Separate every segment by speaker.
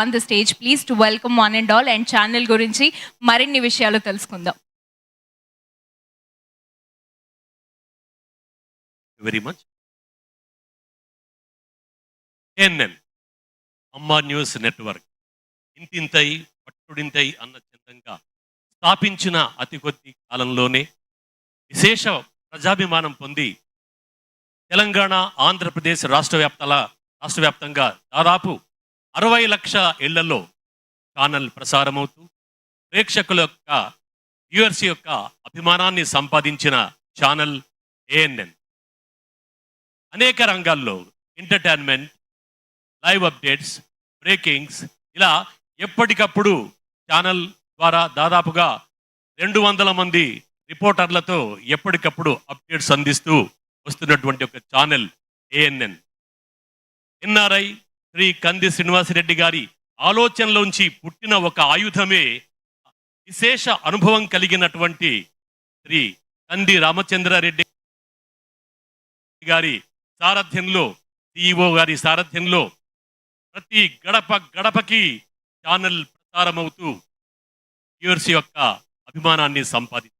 Speaker 1: On the stage please to welcome one and all and channel గురించి మరిన్ని విషయాలు తెలుసుకుందాం.
Speaker 2: Very much. ఏఎన్ఎన్ అమ్మా న్యూస్ నెట్వర్క్ ఇంతింతై పట్టుడింతై అన్న చందంగా స్థాపించిన అతి కొద్ది కాలంలోనే విశేష ప్రజాభిమానం పొంది తెలంగాణ, ఆంధ్రప్రదేశ్ రాష్ట్ర వ్యాప్తంగా దాదాపు 60 లక్షల ఇళ్లలో ఛానల్ ప్రసారమవుతూ ప్రేక్షకుల యొక్క వ్యూవర్స్ యొక్క అభిమానాన్ని సంపాదించిన ఛానల్ ఏఎన్ఎన్. అనేక రంగాల్లో ఎంటర్టైన్మెంట్, లైవ్ అప్డేట్స్, బ్రేకింగ్స్ ఇలా ఎప్పటికప్పుడు ఛానల్ ద్వారా దాదాపుగా 200 మంది రిపోర్టర్లతో ఎప్పటికప్పుడు అప్డేట్స్ అందిస్తూ వస్తున్నటువంటి ఒక ఛానల్ ఏఎన్ఎన్. ఎన్ఆర్ఐ శ్రీ కంది శ్రీనివాసరెడ్డి గారి ఆలోచనలోంచి పుట్టిన ఒక ఆయుధమే విశేష అనుభవం కలిగినటువంటి శ్రీ కంది రామచంద్రారెడ్డి గారి సారథ్యంలో, సిఇఓ గారి సారథ్యంలో ప్రతి గడపకి ఛానల్ ప్రసారమవుతూ వ్యూవర్స్ యొక్క అభిమానాన్ని సంపాదించారు.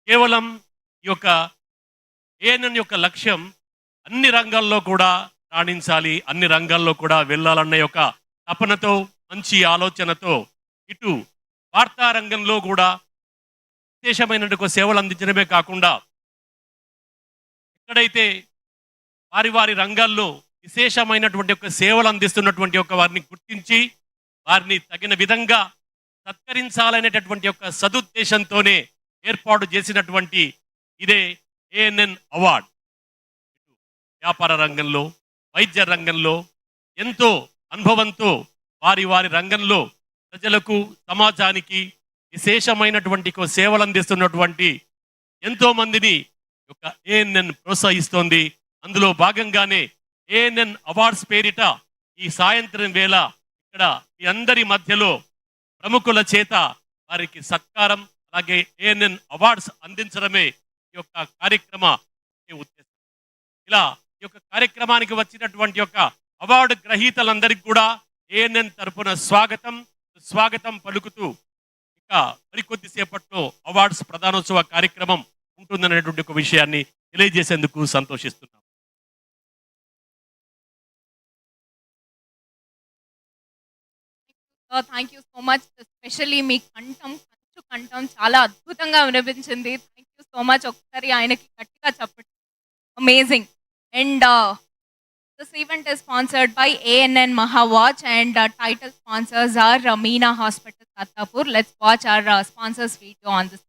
Speaker 2: కేవలం ఈ యొక్క ఏఎన్ఎన్ యొక్క లక్ష్యం అన్ని రంగాల్లో కూడా రాణించాలి, అన్ని రంగాల్లో కూడా వెళ్ళాలన్న యొక్క తపనతో, మంచి ఆలోచనతో ఇటు వార్తా రంగంలో కూడా విశేషమైనటువంటి సేవలు అందించడమే కాకుండా ఎక్కడైతే వారి రంగాల్లో విశేషమైనటువంటి ఒక సేవలు అందిస్తున్నటువంటి ఒక వారిని గుర్తించి వారిని తగిన విధంగా సత్కరించాలనేటటువంటి ఒక సదుద్దేశంతోనే ఏర్పాటు చేసినటువంటి ఇదే ఏఎన్ఎన్ అవార్డ్. వ్యాపార రంగంలో, వైద్య రంగంలో ఎంతో అనుభవంతో వారి రంగంలో ప్రజలకు, సమాజానికి విశేషమైనటువంటి సేవలు అందిస్తున్నటువంటి ఎంతో మందిని యొక్క ఏఎన్ఎన్ ప్రోత్సహిస్తోంది. అందులో భాగంగానే ఏఎన్ఎన్ అవార్డ్స్ పేరిట ఈ సాయంత్రం వేళ ఇక్కడ మీ అందరి మధ్యలో ప్రముఖుల చేత వారికి సత్కారం, అలాగే ఏఎన్ఎన్ అవార్డ్స్ అందించడమే ఈ యొక్క కార్యక్రమ ఉద్దేశం. ఇలా ఈ యొక్క కార్యక్రమానికి వచ్చినటువంటి యొక్క అవార్డు గ్రహీతలందరికీ కూడా ఏఎన్ఎన్ తరపున స్వాగతం పలుకుతూ ఇక మరికొద్దిసేపట్లో అవార్డ్స్ ప్రధానోత్సవ కార్యక్రమం ఉంటుందనేటువంటి ఒక విషయాన్ని తెలియజేసేందుకు సంతోషిస్తున్నాం.
Speaker 1: Thank you so much. Especially మీ కంఠం చాలా అద్భుతంగా వినిపించింది. Thank you so much. ఒకసారి ఆయనకి గట్టిగా చెప్పండి. Amazing. And this event is sponsored by ANN Mahawatch and title sponsors are Meena Hospital, Attapur. Let's watch our sponsors video on this.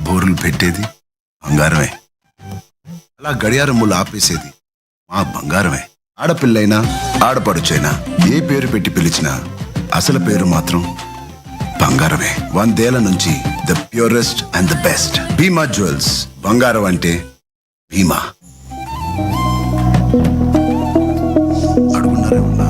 Speaker 3: బోర్లు పెట్టేది బంగారమే, అలా గడియారములు ఆపేసేది మా బంగారమే. ఆడపిల్లైనా ఆడపడుచైనా ఏ పేరు పెట్టి పిలిచినా అసలు పేరు మాత్రం బంగారమే. 100 ఏళ్ల నుంచి the purest and the best Bhima jewels. బంగారం అంటే భీమా. అడుగున్నారే ఉన్నా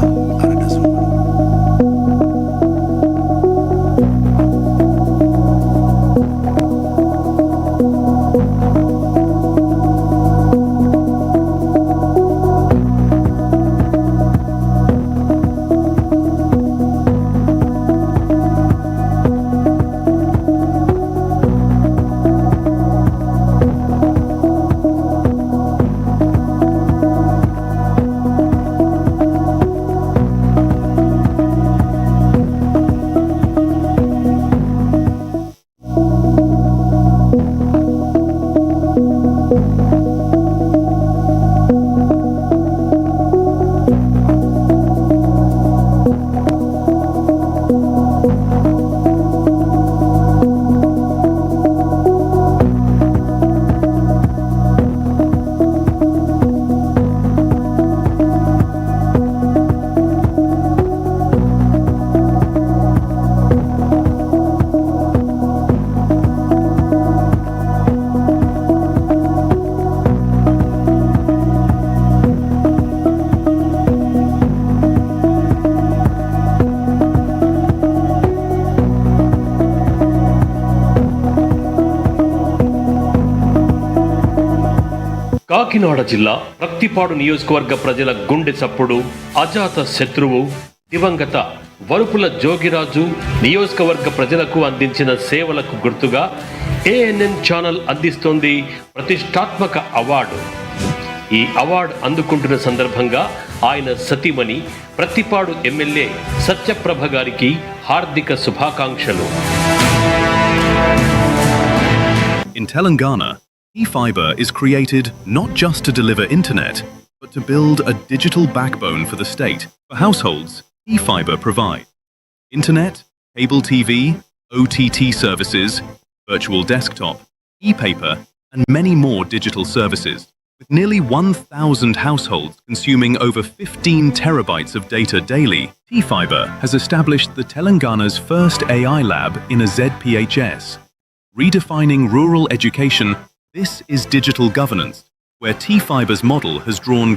Speaker 2: కాకినాడ జిల్లా ప్రత్తిపాడు నియోజకవర్గ ప్రజల గుండె చప్పుడు, అజాత శత్రువు, దివంగత వరుపుల జోగిరాజు నియోజకవర్గ ప్రజలకు అందించిన సేవలకు గుర్తుగా ANN ఛానల్ అందిస్తోంది ప్రతిష్టాత్మక అవార్డు. ఈ అవార్డు అందుకుంటున్న సందర్భంగా ఆయన సతీమణి ప్రత్తిపాడు ఎమ్మెల్యే సత్యప్రభ గారికి హార్దిక శుభాకాంక్షలు.
Speaker 4: In Telangana, eFiber is created not just to deliver internet, but to build a digital backbone for the state. For households, eFiber provides internet, cable TV, OTT services, virtual desktop, e-paper, and many more digital services. With nearly 1,000 households consuming over 15 terabytes of data daily, eFiber has established the Telangana's first AI lab in a ZPHS. Redefining rural education, this is digital governance, where T-Fiber's model has drawn